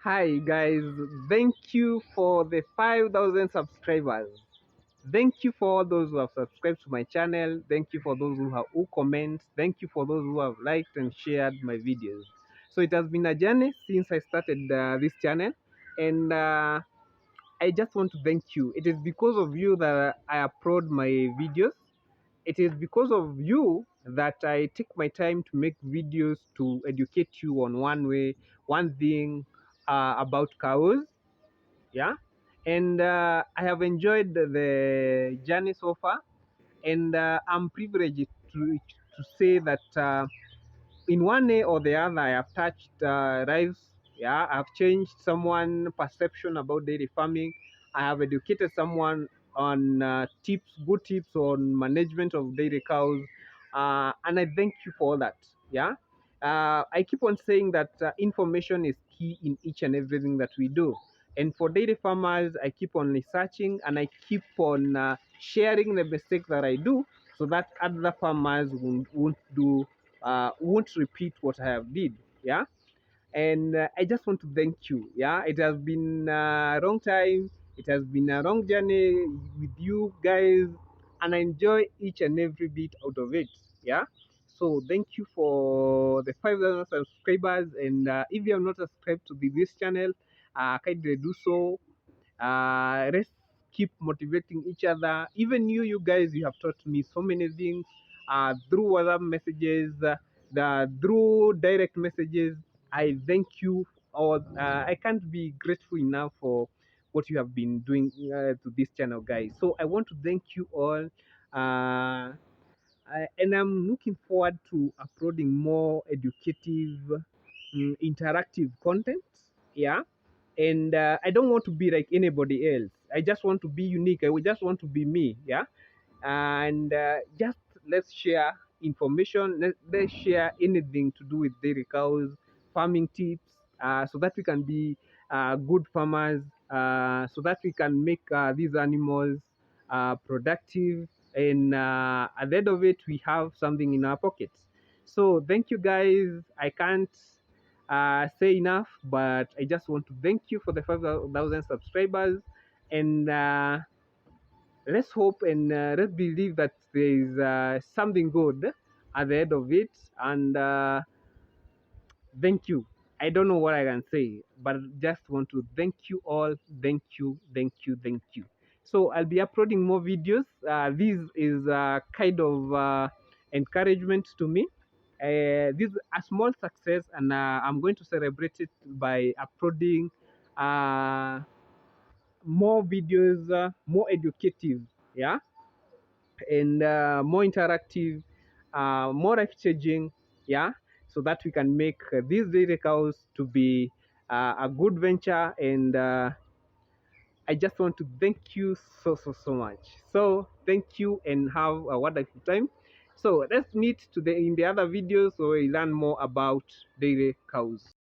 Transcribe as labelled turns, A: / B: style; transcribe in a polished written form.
A: Hi guys, thank you for the 5,000 subscribers. Thank you for all those who have subscribed to my channel. Thank you for those who comment. Thank you for those who have liked and shared my videos. So it has been a journey since I started this channel, and I just want to thank you. It is because of you that I upload my videos. It is because of you that I take my time to make videos to educate you on one way, one thing about cows. Yeah. And I have enjoyed the journey so far. And I'm privileged to say that in one way or the other, I have touched lives. Yeah, I've changed someone' perception about dairy farming. I have educated someone on tips, good tips on management of dairy cows, and I thank you for all that. Yeah, I keep on saying that information is key in each and everything that we do. And for dairy farmers, I keep on researching and I keep on sharing the mistakes that I do so that other farmers won't repeat what I have did. Yeah, and I just want to thank you. Yeah, it has been a long time. It has been a long journey with you guys, and I enjoy each and every bit out of it. Yeah. So thank you for the 5,000 subscribers, and if you have not subscribed to this channel, kindly do so. Let's keep motivating each other. Even you guys, you have taught me so many things through WhatsApp messages, through direct messages. I thank you all. I can't be grateful enough for what you have been doing to this channel, guys. So I want to thank you all. And I'm looking forward to uploading more educative, interactive content. Yeah, and I don't want to be like anybody else. I just want to be unique. I just want to be me. Yeah, and just let's share information. Let's share anything to do with dairy cows, farming tips, so that we can be good farmers, so that we can make these animals productive, and at the end of it, we have something in our pockets. So thank you guys. I can't say enough, but I just want to thank you for the 5,000 subscribers, and let's hope and let's believe that there is something good at the end of it. And thank you. I don't know what I can say, but just want to thank you all. Thank you, thank you, thank you. So I'll be uploading more videos. This is kind of encouragement to me. This is a small success, and I'm going to celebrate it by uploading more videos, more educative. Yeah, and more interactive, more life changing, yeah, so that we can make these dairy cows to be a good venture. And I just want to thank you so much. So thank you and have a wonderful time. So let's meet in the other videos so we learn more about dairy cows.